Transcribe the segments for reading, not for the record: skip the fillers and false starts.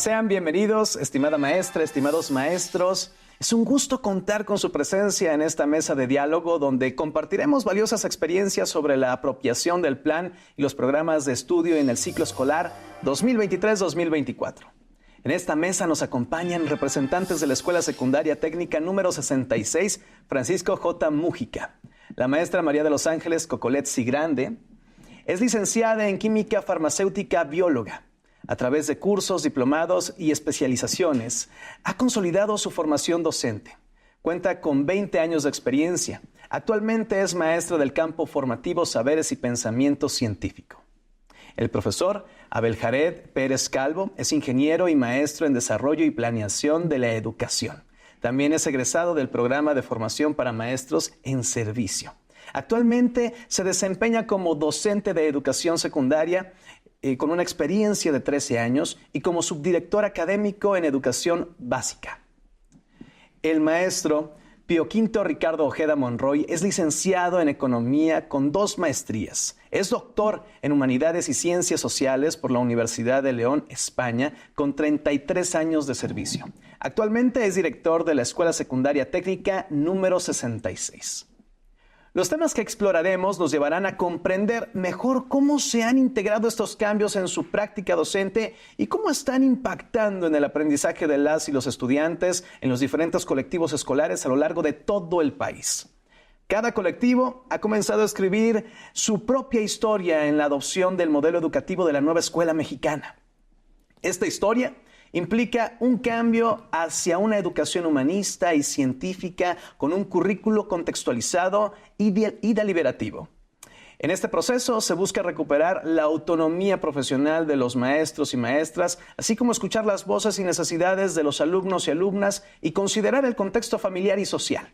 Sean bienvenidos, estimada maestra, estimados maestros. Es un gusto contar con su presencia en esta mesa de diálogo donde compartiremos valiosas experiencias sobre la apropiación del plan y los programas de estudio en el ciclo escolar 2023-2024. En esta mesa nos acompañan representantes de la Escuela Secundaria Técnica número 66, Francisco J. Mújica. La maestra María de los Ángeles Cocolet Sigrande es licenciada en Química Farmacéutica Bióloga. A través de cursos, diplomados y especializaciones, ha consolidado su formación docente. Cuenta con 20 años de experiencia. Actualmente es maestra del campo formativo Saberes y Pensamiento Científico. El profesor Abel Jared Pérez Calvo es ingeniero y maestro en Desarrollo y Planeación de la Educación. También es egresado del Programa de Formación para Maestros en Servicio. Actualmente se desempeña como docente de educación secundaria con una experiencia de 13 años y como subdirector académico en educación básica. El maestro Pío V Ricardo Ojeda Monroy es licenciado en Economía con 2 maestrías. Es doctor en Humanidades y Ciencias Sociales por la Universidad de León, España, con 33 años de servicio. Actualmente es director de la Escuela Secundaria Técnica número 66. Los temas que exploraremos nos llevarán a comprender mejor cómo se han integrado estos cambios en su práctica docente y cómo están impactando en el aprendizaje de las y los estudiantes en los diferentes colectivos escolares a lo largo de todo el país. Cada colectivo ha comenzado a escribir su propia historia en la adopción del modelo educativo de la nueva escuela mexicana. Esta historia implica un cambio hacia una educación humanista y científica con un currículo contextualizado y deliberativo. En este proceso se busca recuperar la autonomía profesional de los maestros y maestras, así como escuchar las voces y necesidades de los alumnos y alumnas y considerar el contexto familiar y social.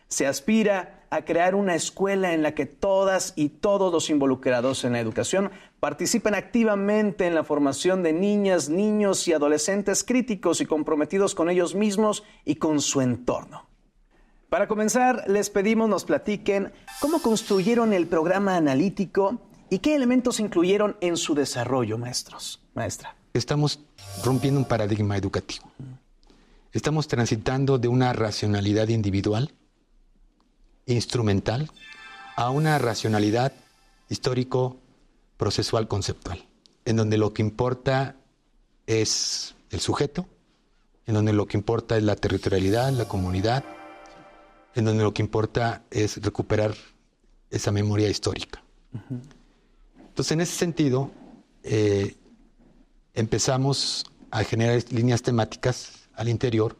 Se aspira a crear una escuela en la que todas y todos los involucrados en la educación participen activamente en la formación de niñas, niños y adolescentes críticos y comprometidos con ellos mismos y con su entorno. Para comenzar, les pedimos nos platiquen cómo construyeron el programa analítico y qué elementos incluyeron en su desarrollo, maestra. Estamos rompiendo un paradigma educativo. Estamos transitando de una racionalidad individual instrumental a una racionalidad histórico-procesual conceptual, en donde lo que importa es el sujeto, en donde lo que importa es la territorialidad, la comunidad, en donde lo que importa es recuperar esa memoria histórica. Entonces, en ese sentido, empezamos a generar líneas temáticas al interior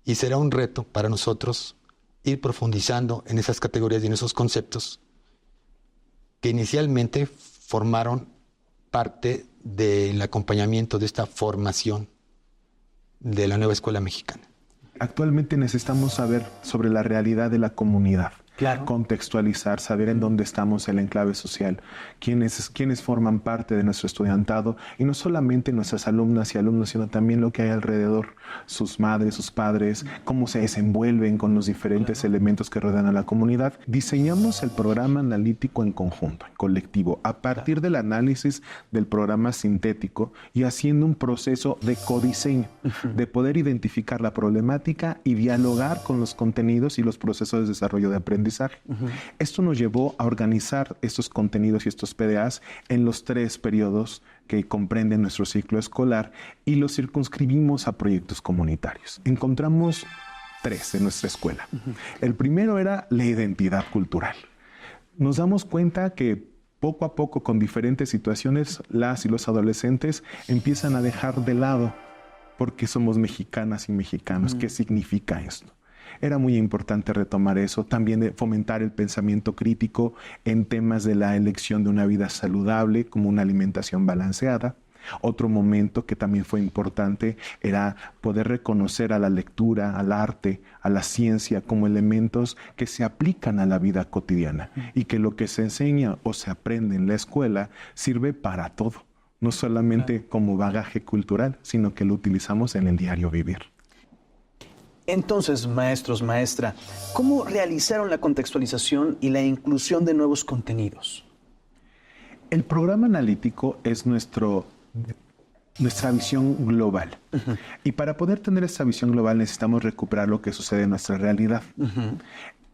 y será un reto para nosotros ir profundizando en esas categorías y en esos conceptos que inicialmente formaron parte del acompañamiento de esta formación de la nueva escuela mexicana. Actualmente necesitamos saber sobre la realidad de la comunidad. Claro. Contextualizar, saber en dónde estamos, el enclave social, quiénes forman parte de nuestro estudiantado, y no solamente nuestras alumnas y alumnos, sino también lo que hay alrededor, sus madres, sus padres, cómo se desenvuelven con los diferentes elementos que rodean a la comunidad. Diseñamos el programa analítico en conjunto, en colectivo, a partir del análisis del programa sintético y haciendo un proceso de codiseño, de poder identificar la problemática y dialogar con los contenidos y los procesos de desarrollo de aprendizaje. Esto nos llevó a organizar estos contenidos y estos PDAs en los 3 periodos que comprenden nuestro ciclo escolar y los circunscribimos a proyectos comunitarios. Encontramos 3 en nuestra escuela. El primero era la identidad cultural. Nos damos cuenta que poco a poco, con diferentes situaciones, las y los adolescentes empiezan a dejar de lado porque somos mexicanas y mexicanos. ¿Qué significa esto? Era muy importante retomar eso, también de fomentar el pensamiento crítico en temas de la elección de una vida saludable, como una alimentación balanceada. Otro momento que también fue importante era poder reconocer a la lectura, al arte, a la ciencia como elementos que se aplican a la vida cotidiana y que lo que se enseña o se aprende en la escuela sirve para todo, no solamente como bagaje cultural, sino que lo utilizamos en el diario vivir. Entonces, maestros, maestra, ¿cómo realizaron la contextualización y la inclusión de nuevos contenidos? El programa analítico es nuestro nuestra visión global. Uh-huh. Y para poder tener esta visión global necesitamos recuperar lo que sucede en nuestra realidad. Uh-huh.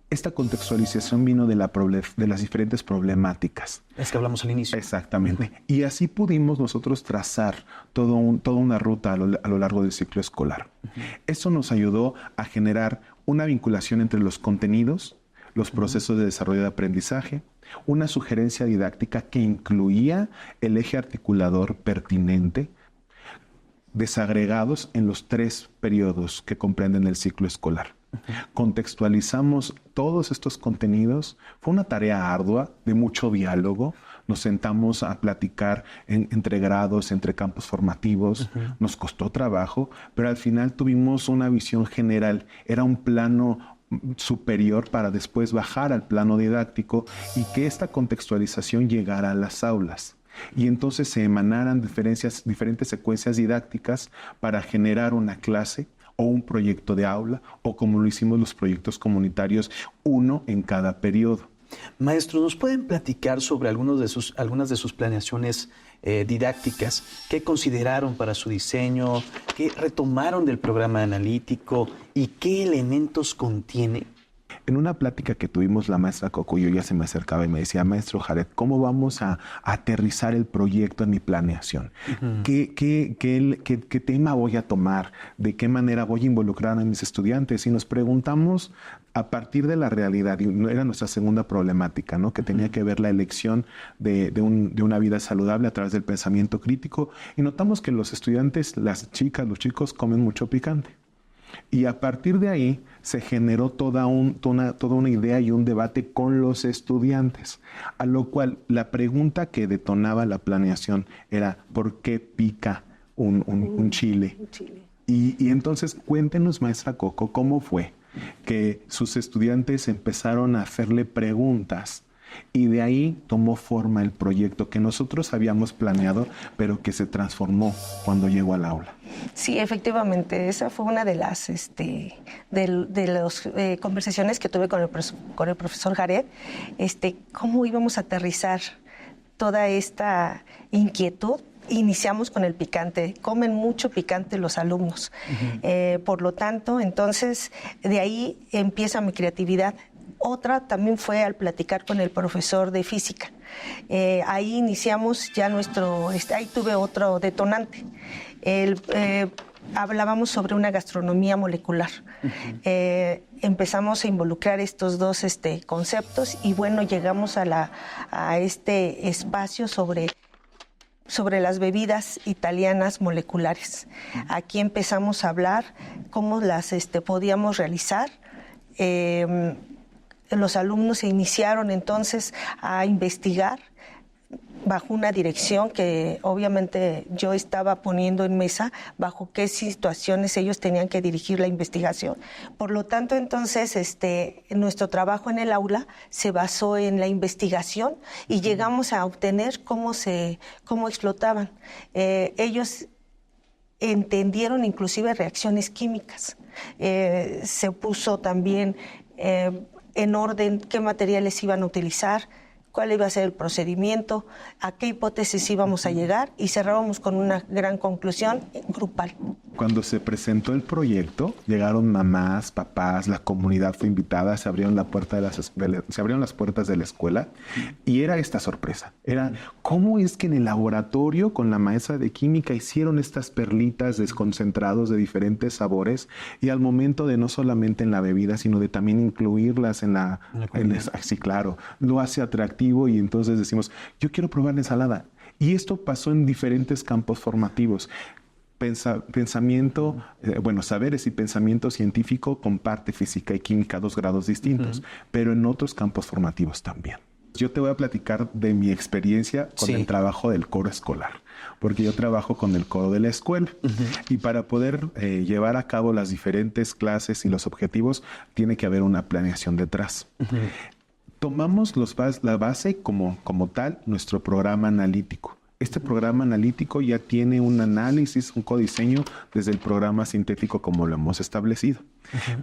Esta contextualización vino de las diferentes problemáticas. Es que hablamos al inicio. Exactamente. Uh-huh. Y así pudimos nosotros trazar toda una ruta a lo largo del ciclo escolar. Uh-huh. Eso nos ayudó a generar una vinculación entre los contenidos, los procesos de desarrollo de aprendizaje, una sugerencia didáctica que incluía el eje articulador pertinente, desagregados en los 3 periodos que comprenden el ciclo escolar. Contextualizamos todos estos contenidos. Fue una tarea ardua, de mucho diálogo. Nos sentamos a platicar entre grados, entre campos formativos. Nos costó trabajo, pero al final tuvimos una visión general. Era un plano superior para después bajar al plano didáctico y que esta contextualización llegara a las aulas. Y entonces se emanaran diferentes secuencias didácticas para generar una clase o un proyecto de aula, o como lo hicimos los proyectos comunitarios, uno en cada periodo. Maestro, ¿nos pueden platicar sobre algunas de sus planeaciones didácticas? ¿Qué consideraron para su diseño? ¿Qué retomaron del programa analítico? ¿Y qué elementos contiene? En una plática que tuvimos, la maestra Coco y yo, ya se me acercaba y me decía: maestro Jared, ¿cómo vamos a aterrizar el proyecto en mi planeación? Uh-huh. ¿Qué tema voy a tomar? ¿De qué manera voy a involucrar a mis estudiantes? Y nos preguntamos a partir de la realidad, y era nuestra segunda problemática, ¿no? Que tenía que ver la elección de una vida saludable a través del pensamiento crítico, y notamos que los estudiantes, las chicas, los chicos comen mucho picante. Y a partir de ahí se generó toda una idea y un debate con los estudiantes, a lo cual la pregunta que detonaba la planeación era: ¿por qué pica un chile? Y entonces cuéntenos, maestra Coco, ¿cómo fue que sus estudiantes empezaron a hacerle preguntas? Y de ahí tomó forma el proyecto que nosotros habíamos planeado, pero que se transformó cuando llegó al aula. Sí, efectivamente, esa fue una de las conversaciones que tuve con el profesor Jared, cómo íbamos a aterrizar toda esta inquietud. Iniciamos con el picante, comen mucho picante los alumnos. Uh-huh. Por lo tanto, entonces, de ahí empieza mi creatividad. Otra también fue al platicar con el profesor de física. Ahí iniciamos ya ahí tuve otro detonante. Hablábamos sobre una gastronomía molecular. Uh-huh. Empezamos a involucrar estos dos conceptos y bueno, llegamos a este espacio sobre las bebidas italianas moleculares. Aquí empezamos a hablar cómo las podíamos realizar. Los alumnos se iniciaron entonces a investigar bajo una dirección que obviamente yo estaba poniendo en mesa, bajo qué situaciones ellos tenían que dirigir la investigación. Por lo tanto, entonces, nuestro trabajo en el aula se basó en la investigación y llegamos a obtener cómo explotaban. Ellos entendieron inclusive reacciones químicas. Se puso también en orden qué materiales iban a utilizar, cuál iba a ser el procedimiento, a qué hipótesis íbamos a llegar, y cerrábamos con una gran conclusión grupal. Cuando se presentó el proyecto, llegaron mamás, papás, la comunidad fue invitada, se abrieron las puertas de la escuela y era esta sorpresa. Era cómo es que en el laboratorio con la maestra de química hicieron estas perlitas desconcentrados de diferentes sabores, y al momento de no solamente en la bebida, sino de también incluirlas sí, claro, lo hace atractivo, y entonces decimos: yo quiero probar la ensalada. Y esto pasó en diferentes campos formativos. Saberes y pensamiento científico con parte física y química, 2 grados distintos, pero en otros campos formativos también. Yo te voy a platicar de mi experiencia con el trabajo del coro escolar, porque yo trabajo con el coro de la escuela, y para poder llevar a cabo las diferentes clases y los objetivos, tiene que haber una planeación detrás. Tomamos la base como tal, nuestro programa analítico. Este programa analítico ya tiene un análisis, un codiseño desde el programa sintético como lo hemos establecido.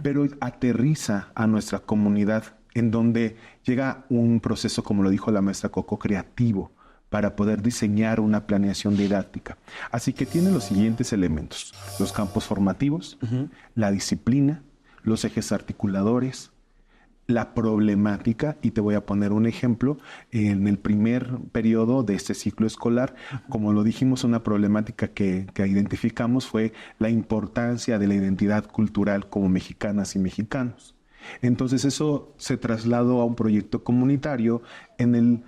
Pero aterriza a nuestra comunidad, en donde llega un proceso, como lo dijo la maestra Coco, creativo, para poder diseñar una planeación didáctica. Así que tiene los siguientes elementos: los campos formativos, la disciplina, los ejes articuladores, la problemática, y te voy a poner un ejemplo. En el primer periodo de este ciclo escolar, como lo dijimos, una problemática que identificamos fue la importancia de la identidad cultural como mexicanas y mexicanos. Entonces eso se trasladó a un proyecto comunitario en el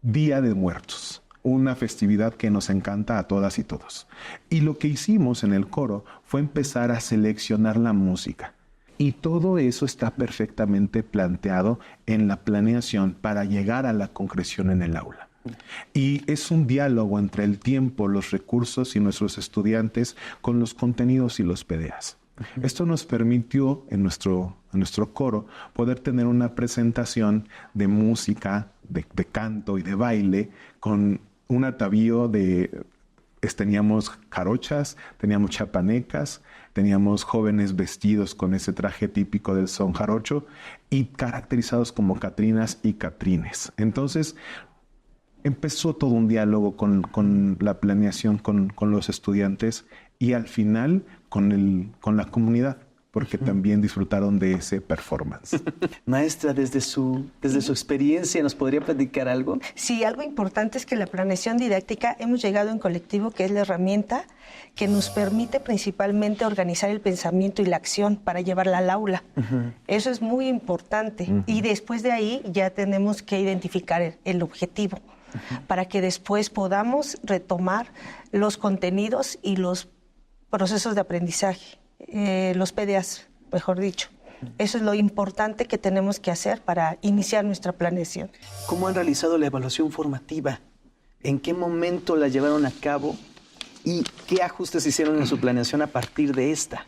Día de Muertos, una festividad que nos encanta a todas y todos. Y lo que hicimos en el coro fue empezar a seleccionar la música. Y todo eso está perfectamente planteado en la planeación para llegar a la concreción en el aula. Y es un diálogo entre el tiempo, los recursos y nuestros estudiantes con los contenidos y los PDAs. Esto nos permitió en nuestro coro poder tener una presentación de música, de canto y de baile con un atavío de... Teníamos jarochas, teníamos chapanecas, teníamos jóvenes vestidos con ese traje típico del son jarocho y caracterizados como catrinas y catrines. Entonces empezó todo un diálogo con la planeación, con los estudiantes y al final con la comunidad, porque también disfrutaron de ese performance. Maestra, desde su experiencia, ¿nos podría platicar algo? Sí, algo importante es que la planeación didáctica hemos llegado en colectivo, que es la herramienta que nos permite principalmente organizar el pensamiento y la acción para llevarla al aula. Eso es muy importante. Y después de ahí ya tenemos que identificar el objetivo para que después podamos retomar los contenidos y los procesos de aprendizaje. Los PDAs, mejor dicho. Eso es lo importante que tenemos que hacer para iniciar nuestra planeación. ¿Cómo han realizado la evaluación formativa? ¿En qué momento la llevaron a cabo? ¿Y qué ajustes hicieron en su planeación a partir de esta?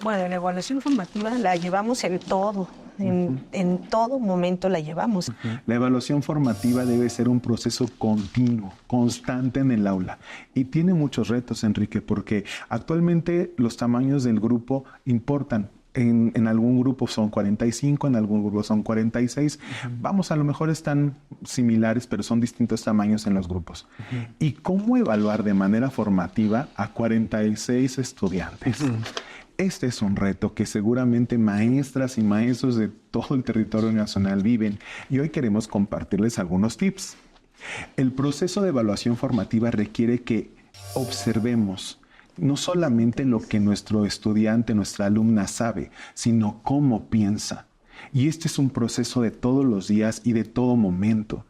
Bueno, la evaluación formativa la llevamos en todo. En todo momento la llevamos. La evaluación formativa debe ser un proceso continuo, constante en el aula. Y tiene muchos retos, Enrique, porque actualmente los tamaños del grupo importan. En algún grupo son 45, en algún grupo son 46. Vamos, a lo mejor están similares, pero son distintos tamaños en los grupos. ¿Y cómo evaluar de manera formativa a 46 estudiantes? Este es un reto que seguramente maestras y maestros de todo el territorio nacional viven, y hoy queremos compartirles algunos tips. El proceso de evaluación formativa requiere que observemos no solamente lo que nuestro estudiante, nuestra alumna sabe, sino cómo piensa. Y este es un proceso de todos los días y de todo momento.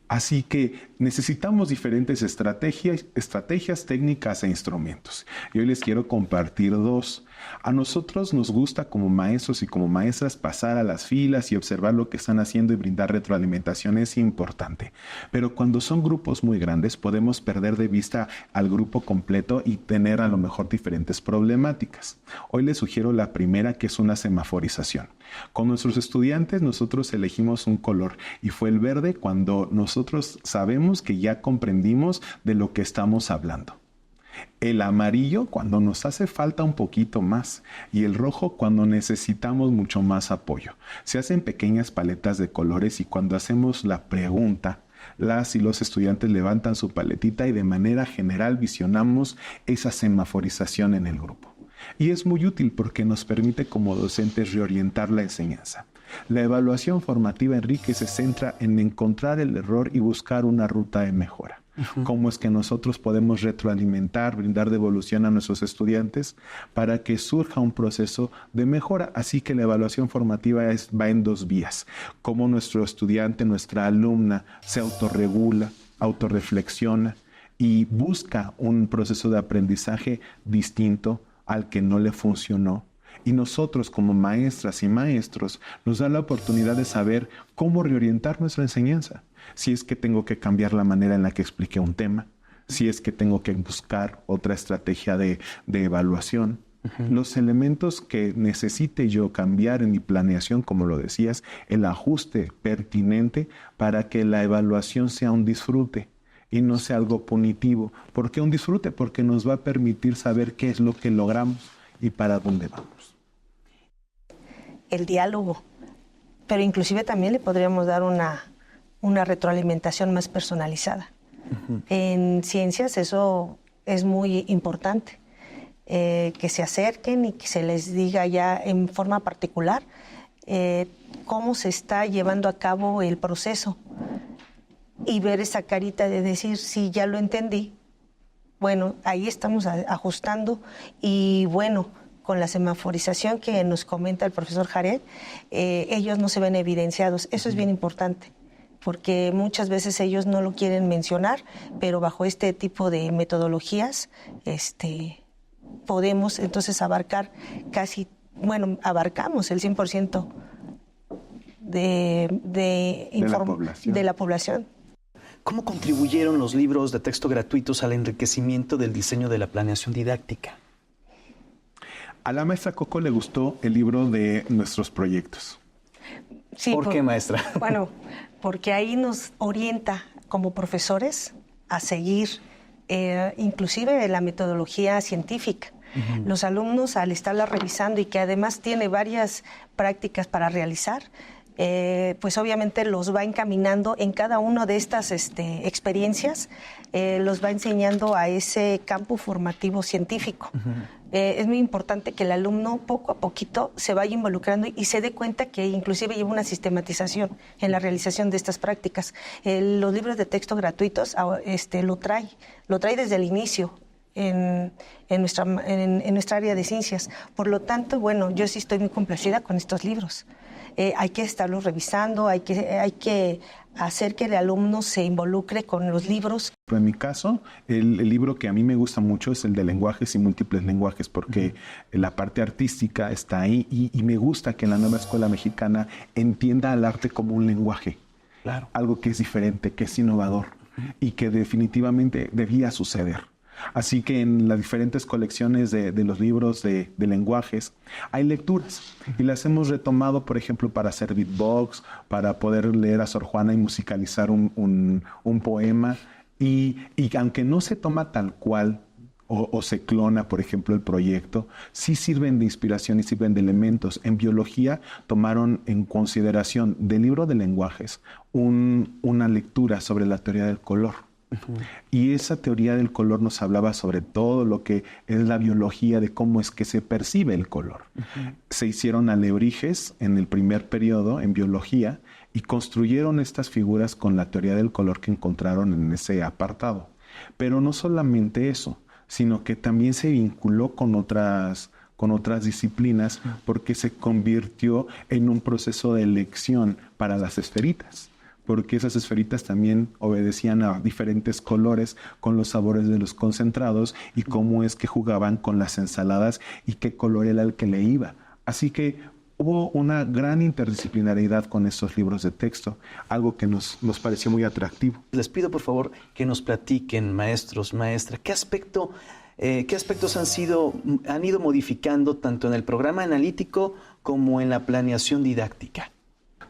Así que necesitamos diferentes estrategias, técnicas e instrumentos. Y hoy les quiero compartir dos. A nosotros nos gusta como maestros y como maestras pasar a las filas y observar lo que están haciendo y brindar retroalimentación, es importante. Pero cuando son grupos muy grandes podemos perder de vista al grupo completo y tener a lo mejor diferentes problemáticas. Hoy les sugiero la primera, que es una semaforización. Con nuestros estudiantes nosotros elegimos un color y fue el verde cuando nosotros sabemos que ya comprendimos de lo que estamos hablando. El amarillo cuando nos hace falta un poquito más y el rojo cuando necesitamos mucho más apoyo. Se hacen pequeñas paletas de colores y cuando hacemos la pregunta, las y los estudiantes levantan su paletita y de manera general visionamos esa semaforización en el grupo. Y es muy útil porque nos permite como docentes reorientar la enseñanza. La evaluación formativa, Enrique, se centra en encontrar el error y buscar una ruta de mejora. Cómo es que nosotros podemos retroalimentar, brindar devolución a nuestros estudiantes para que surja un proceso de mejora. Así que la evaluación formativa va en dos vías. Cómo nuestro estudiante, nuestra alumna se autorregula, autorreflexiona y busca un proceso de aprendizaje distinto al que no le funcionó. Y nosotros como maestras y maestros nos da la oportunidad de saber cómo reorientar nuestra enseñanza. Si es que tengo que cambiar la manera en la que expliqué un tema, si es que tengo que buscar otra estrategia de evaluación. Los elementos que necesite yo cambiar en mi planeación, como lo decías, el ajuste pertinente para que la evaluación sea un disfrute y no sea algo punitivo. ¿Por qué un disfrute? Porque nos va a permitir saber qué es lo que logramos y para dónde vamos. El diálogo, pero inclusive también le podríamos dar una retroalimentación más personalizada. en ciencias, eso es muy importante, que se acerquen y que se les diga ya en forma particular cómo se está llevando a cabo el proceso y ver esa carita de decir, sí, ya lo entendí. Bueno, ahí estamos ajustando y bueno, con la semaforización que nos comenta el profesor Jared, ellos no se ven evidenciados. Eso es bien importante, porque muchas veces ellos no lo quieren mencionar, pero bajo este tipo de metodologías podemos entonces abarcar abarcamos el 100% de la población. ¿Cómo contribuyeron los libros de texto gratuitos al enriquecimiento del diseño de la planeación didáctica? A la maestra Coco le gustó el libro de nuestros proyectos. Sí, ¿Por qué, maestra? Bueno, porque ahí nos orienta como profesores a seguir inclusive la metodología científica. Uh-huh. Los alumnos, al estarla revisando y que además tiene varias prácticas para realizar, pues obviamente los va encaminando en cada una de estas experiencias, los va enseñando a ese campo formativo científico. Uh-huh. Es muy importante que el alumno poco a poquito se vaya involucrando y se dé cuenta que inclusive lleva una sistematización en la realización de estas prácticas. Los libros de texto gratuitos lo trae desde el inicio en nuestra área de ciencias. Por lo tanto, bueno, yo sí estoy muy complacida con estos libros. Hay que estarlos revisando, hay que hacer que el alumno se involucre con los libros. En mi caso, el libro que a mí me gusta mucho es el de lenguajes y múltiples lenguajes, porque la parte artística está ahí y me gusta que la nueva escuela mexicana entienda al arte como un lenguaje. Claro. Algo que es diferente, que es innovador y que definitivamente debía suceder. Así que en las diferentes colecciones de los libros de lenguajes hay lecturas y las hemos retomado, por ejemplo, para hacer beatbox, para poder leer a Sor Juana y musicalizar un poema. Y aunque no se toma tal cual o se clona, por ejemplo, el proyecto, sí sirven de inspiración y sirven de elementos. En biología tomaron en consideración del libro de lenguajes una lectura sobre la teoría del color. Uh-huh. Y esa teoría del color nos hablaba sobre todo lo que es la biología de cómo es que se percibe el color. Uh-huh. Se hicieron alebrijes en el primer periodo en biología y construyeron estas figuras con la teoría del color que encontraron en ese apartado. Pero no solamente eso, sino que también se vinculó con otras disciplinas porque se convirtió en un proceso de elección para las esferitas. Porque esas esferitas también obedecían a diferentes colores con los sabores de los concentrados y cómo es que jugaban con las ensaladas y qué color era el que le iba. Así que hubo una gran interdisciplinariedad con estos libros de texto, algo que nos pareció muy atractivo. Les pido por favor que nos platiquen, maestros, maestra, ¿qué aspectos han ido modificando tanto en el programa analítico como en la planeación didáctica?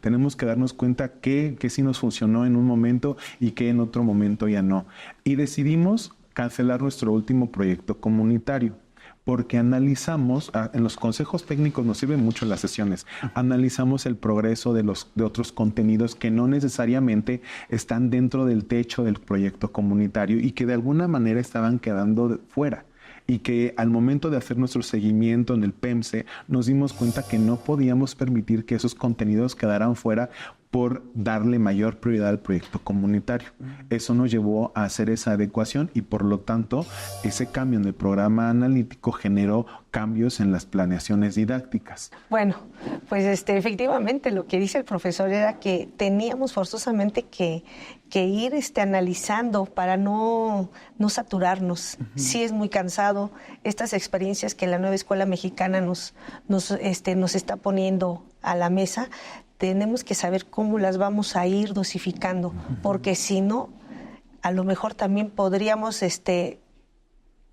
Tenemos que darnos cuenta que sí nos funcionó en un momento y que en otro momento ya no. Y decidimos cancelar nuestro último proyecto comunitario porque analizamos, en los consejos técnicos nos sirven mucho las sesiones, analizamos el progreso de otros contenidos que no necesariamente están dentro del techo del proyecto comunitario y que de alguna manera estaban quedando fuera. Y que al momento de hacer nuestro seguimiento en el PEMCE nos dimos cuenta que no podíamos permitir que esos contenidos quedaran fuera por darle mayor prioridad al proyecto comunitario. Eso nos llevó a hacer esa adecuación y por lo tanto ese cambio en el programa analítico generó cambios en las planeaciones didácticas. Bueno, pues efectivamente lo que dice el profesor era que teníamos forzosamente que ir analizando para no saturarnos. Uh-huh. Sí es muy cansado estas experiencias que la nueva escuela mexicana nos está poniendo a la mesa. Tenemos que saber cómo las vamos a ir dosificando, porque si no, a lo mejor también podríamos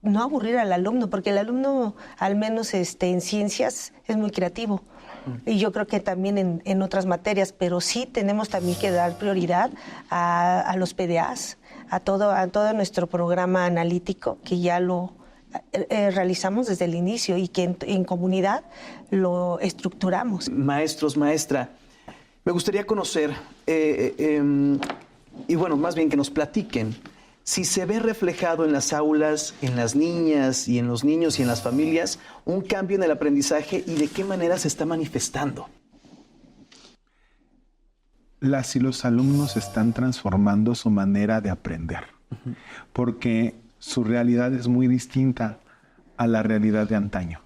no aburrir al alumno, porque el alumno, al menos en ciencias, es muy creativo. Y yo creo que también en otras materias, pero sí tenemos también que dar prioridad a los PDAs, a todo nuestro programa analítico, que ya lo realizamos desde el inicio y que en comunidad lo estructuramos. Maestros, maestra, me gustaría conocer, y bueno, más bien que nos platiquen, si se ve reflejado en las aulas, en las niñas y en los niños y en las familias, un cambio en el aprendizaje y de qué manera se está manifestando. Las y los alumnos están transformando su manera de aprender, porque su realidad es muy distinta a la realidad de antaño.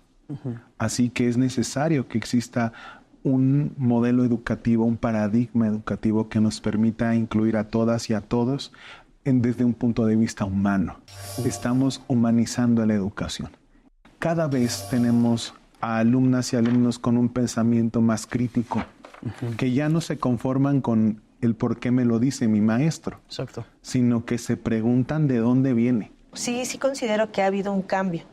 Así que es necesario que exista un modelo educativo, un paradigma educativo que nos permita incluir a todas y a todos desde un punto de vista humano. Estamos humanizando la educación. Cada vez tenemos a alumnas y alumnos con un pensamiento más crítico, que ya no se conforman con el por qué me lo dice mi maestro, Exacto, sino que se preguntan de dónde viene. Sí, sí considero que ha habido un cambio,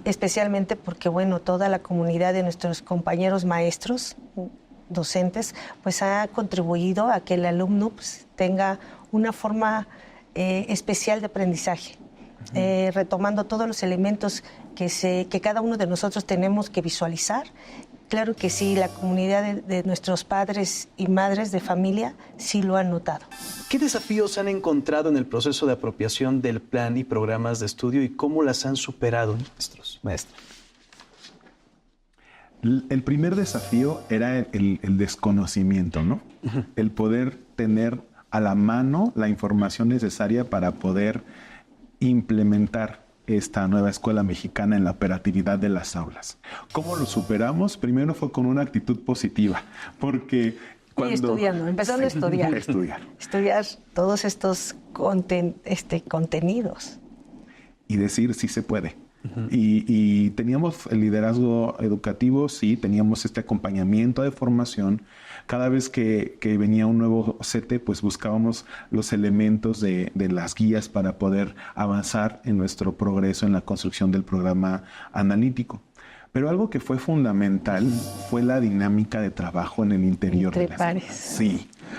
especialmente porque, bueno, toda la comunidad de nuestros compañeros maestros, docentes, pues ha contribuido a que el alumno pues, tenga una forma especial de aprendizaje, retomando todos los elementos que cada uno de nosotros tenemos que visualizar. Claro que sí, la comunidad de nuestros padres y madres de familia sí lo han notado. ¿Qué desafíos han encontrado en el proceso de apropiación del plan y programas de estudio y cómo las han superado, maestra? El primer desafío era el desconocimiento, ¿no? El poder tener a la mano la información necesaria para poder implementar esta nueva escuela mexicana en la operatividad de las aulas. ¿Cómo lo superamos? Primero fue con una actitud positiva, porque y estudiando, empezando a estudiar. Estudiar todos estos contenidos. Y decir, sí se puede. Y teníamos el liderazgo educativo, sí, teníamos este acompañamiento de formación. Cada vez que venía un nuevo CETE, pues buscábamos los elementos de las guías para poder avanzar en nuestro progreso en la construcción del programa analítico. Pero algo que fue fundamental fue la dinámica de trabajo en el interior de las aulas.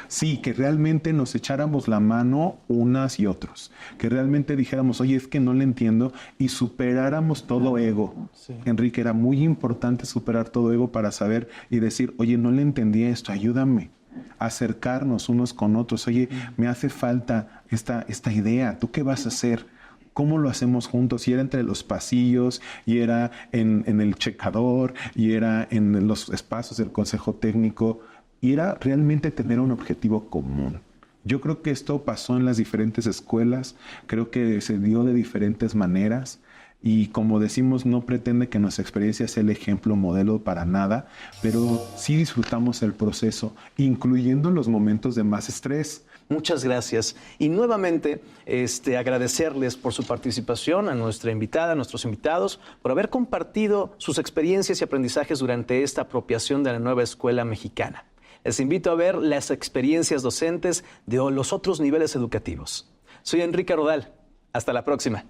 Sí, que realmente nos echáramos la mano unas y otros, que realmente dijéramos, oye, es que no le entiendo, y superáramos todo ego. Sí. Enrique, era muy importante superar todo ego para saber y decir, oye, no le entendí esto, ayúdame. Acercarnos unos con otros, oye, me hace falta esta idea, ¿tú qué vas a hacer? ¿Cómo lo hacemos juntos? Y era entre los pasillos, y era en el checador, y era en los espacios del consejo técnico, y era realmente tener un objetivo común. Yo creo que esto pasó en las diferentes escuelas, creo que se dio de diferentes maneras, y como decimos, no pretende que nuestra experiencia sea el ejemplo modelo para nada, pero sí disfrutamos el proceso, incluyendo los momentos de más estrés. Muchas gracias. Y nuevamente agradecerles por su participación, a nuestra invitada, a nuestros invitados, por haber compartido sus experiencias y aprendizajes durante esta apropiación de la nueva escuela mexicana. Les invito a ver las experiencias docentes de los otros niveles educativos. Soy Enrique Rodal. Hasta la próxima.